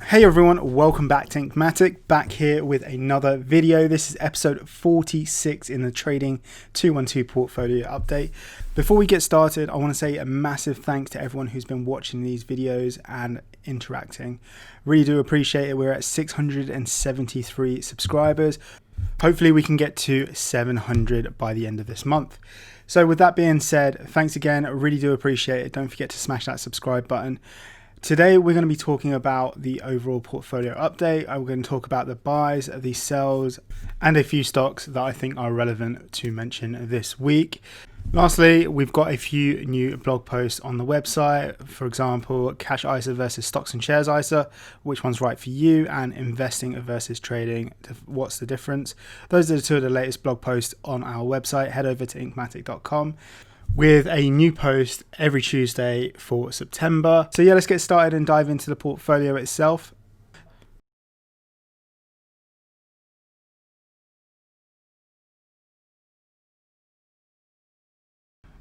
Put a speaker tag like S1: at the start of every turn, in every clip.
S1: Hey everyone, welcome back to Inkmattic, back here with another video. This is episode 46 in the Trading 212 portfolio update. Before we get started, I want to say a massive thanks to everyone who's been watching these videos and interacting. Really do appreciate it. We're at 673 subscribers. Hopefully we can get to 700 by the end of this month. So with that being said, thanks again. I really do appreciate it. Don't forget to smash that subscribe button. Today we're going to be talking about the overall portfolio update. I'm going to talk about the buys, the sells, and a few stocks that I think are relevant to mention this week. Lastly, we've got a few new blog posts on the website. For example, cash ISA versus stocks and shares ISA, which one's right for you, and investing versus trading, what's the difference. Those are two of the latest blog posts on our website. Head over to inkmattic.com. with a new post every Tuesday for September. So yeah, let's get started and dive into the portfolio itself.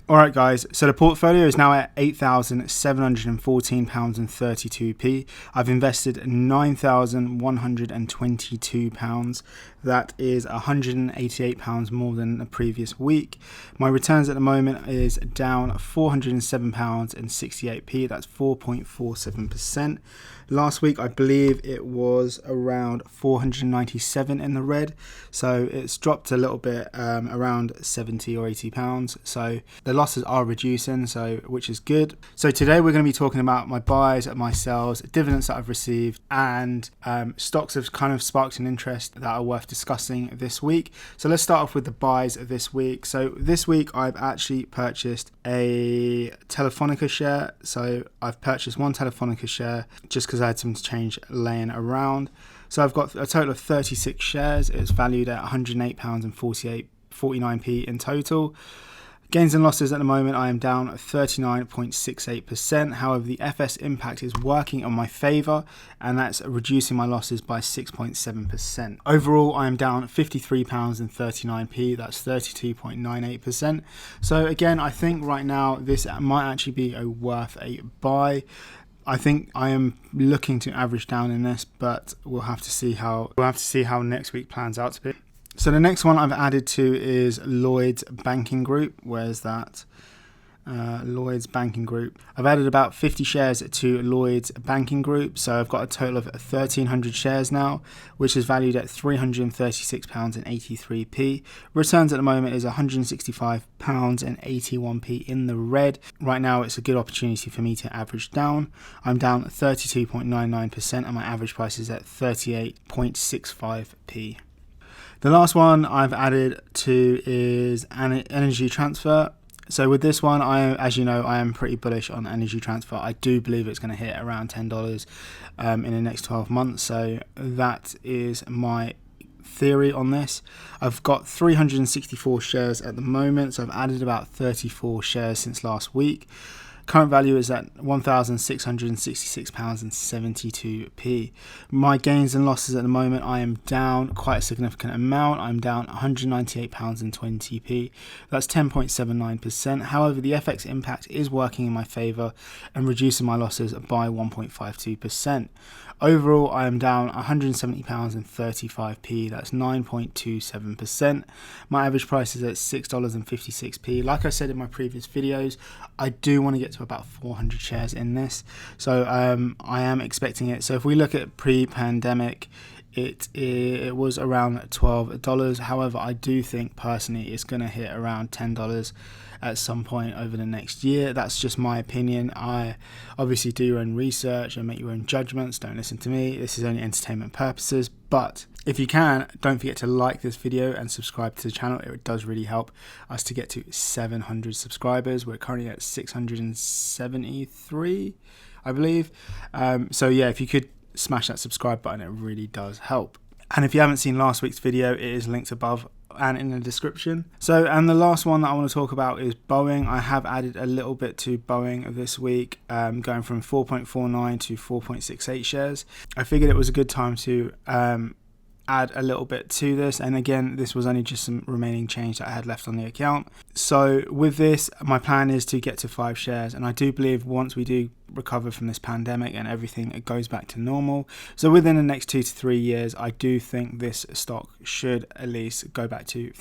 S1: Alright guys, so the portfolio is now at £8,714.32p. I've invested £9,122. That is £188 more than the previous week. My returns at the moment is down £407.68p. That's 4.47%. Last week, I believe it was around 497 in the red. So it's dropped a little bit, around 70 or 80 pounds. So the losses are reducing, which is good. So today we're going to be talking about my buys, my sells, dividends that I've received, and stocks have kind of sparked an interest that are worth discussing this week. So let's start off with the buys this week. So this week I've actually purchased a Telefonica share. So I've purchased one Telefonica share just because I had some change laying around. So I've got a total of 36 shares. It's valued at £108.49p in total. Gains and losses at the moment, I am down 39.68%. However, the FS impact is working on my favour, and that's reducing my losses by 6.7%. Overall, I am down £53.39p. That's 32.98%. So again, I think right now this might actually be worth a buy. I think I am looking to average down in this, but we'll have to see how next week plans out to be. So the next one I've added to is Lloyds Banking Group. Where's that? Lloyds Banking Group. I've added about 50 shares to Lloyds Banking Group. So I've got a total of 1,300 shares now, which is valued at £336.83p. Returns at the moment is £165.81p in the red. Right now it's a good opportunity for me to average down. I'm down 32.99% and my average price is at 38.65p. The last one I've added to is Energy Transfer. So with this one, as you know, I am pretty bullish on Energy Transfer. I do believe it's going to hit around $10 in the next 12 months. So that is my theory on this. I've got 364 shares at the moment. So I've added about 34 shares since last week. Current value is at £1,666.72p. My gains and losses at the moment, I am down quite a significant amount. I'm down £198.20p. That's 10.79%. However, the FX impact is working in my favour and reducing my losses by 1.52%. Overall, I am down £170.35p. That's 9.27%. My average price is at $6.56p. Like I said in my previous videos, I do want to get to about 400 shares in this. So I am expecting it. So if we look at pre-pandemic, it was around $12. However, I do think personally it's going to hit around $10 at some point over the next year. That's just my opinion. I obviously do your own research and make your own judgments. Don't listen to me. This is only entertainment purposes. But if you can, don't forget to like this video and subscribe to the channel. It does really help us to get to 700 subscribers. We're currently at 673, I believe. So yeah, if you could smash that subscribe button, it really does help. And if you haven't seen last week's video, it is linked above and in the description. So, and the last one that I want to talk about is Boeing. I have added a little bit to Boeing this week, going from 4.49 to 4.68 shares. I figured it was a good time to add a little bit to this, and again, this was only just some remaining change that I had left on the account. So with this, my plan is to get to 5 shares, and I do believe once we do recover from this pandemic and everything, it goes back to normal, so within the next 2 to 3 years, I do think this stock should at least go back to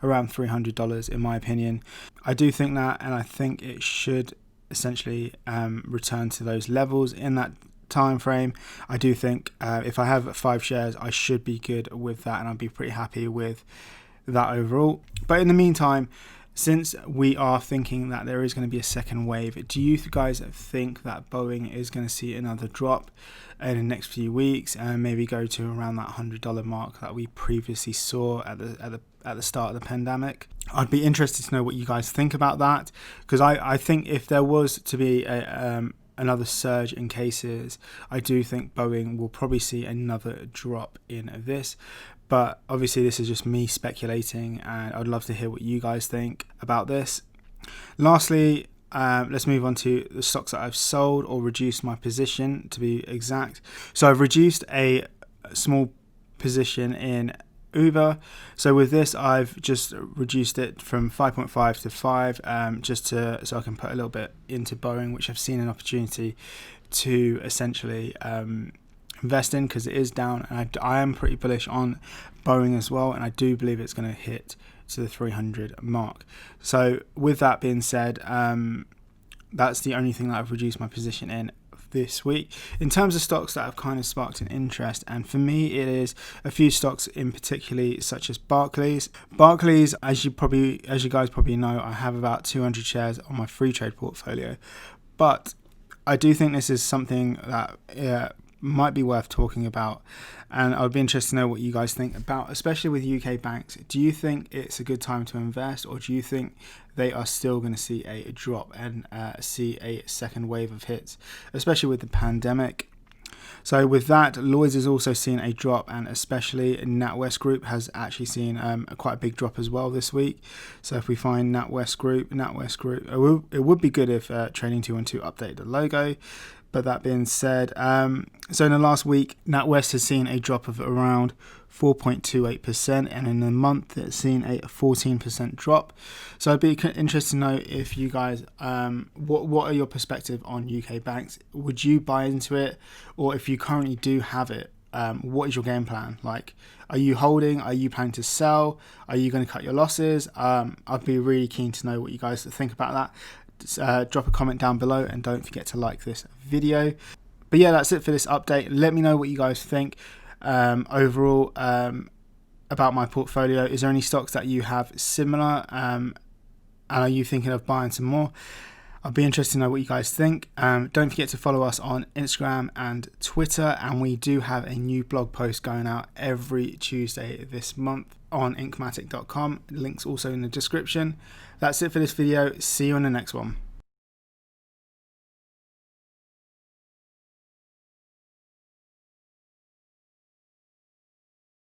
S1: around $300 in my opinion. I do think that, and I think it should essentially return to those levels in that time frame. I do think if I have 5 shares, I should be good with that, and I'd be pretty happy with that overall. But in the meantime, since we are thinking that there is going to be a second wave, do you guys think that Boeing is going to see another drop in the next few weeks and maybe go to around that $100 mark that we previously saw at the start of the pandemic? I'd be interested to know what you guys think about that, because I think if there was to be another surge in cases, I do think Boeing will probably see another drop in this. But obviously this is just me speculating, and I'd love to hear what you guys think about this. Lastly, let's move on to the stocks that I've sold or reduced my position, to be exact. So I've reduced a small position in Uber. So with this, I've just reduced it from 5.5 to 5, so I can put a little bit into Boeing, which I've seen an opportunity to essentially invest in, because it is down, and I am pretty bullish on Boeing as well, and I do believe it's going to hit to the 300 mark. So with that being said, that's the only thing that I've reduced my position in this week. In terms of stocks that have kind of sparked an interest, and for me it is a few stocks in particularly, such as Barclays, as you guys probably know, I have about 200 shares on my Freetrade portfolio, but I do think this is something that might be worth talking about, and I would be interested to know what you guys think about, especially with UK banks. Do you think it's a good time to invest, or do you think they are still going to see a drop and see a second wave of hits, especially with the pandemic? So with that, Lloyds has also seen a drop, and especially NatWest Group has actually seen quite a big drop as well this week. So if we find NatWest Group, it would be good if Trading 212 updated the logo. But that being said, so in the last week, NatWest has seen a drop of around 4.28%, and in a month it's seen a 14% drop. So I'd be interested to know if you guys, what are your perspective on UK banks? Would you buy into it, or if you currently do have it, what is your game plan? Like, are you holding? Are you planning to sell? Are you going to cut your losses? I'd be really keen to know what you guys think about that. Drop a comment down below, and don't forget to like this video. But yeah, that's it for this update. Let me know what you guys think overall about my portfolio. Is there any stocks that you have similar, and are you thinking of buying some more? I'd be interested to know what you guys think. Don't forget to follow us on Instagram and Twitter, and we do have a new blog post going out every Tuesday this month on Inkmattic.com. Links also in the description. That's it for this video. See you on the next one.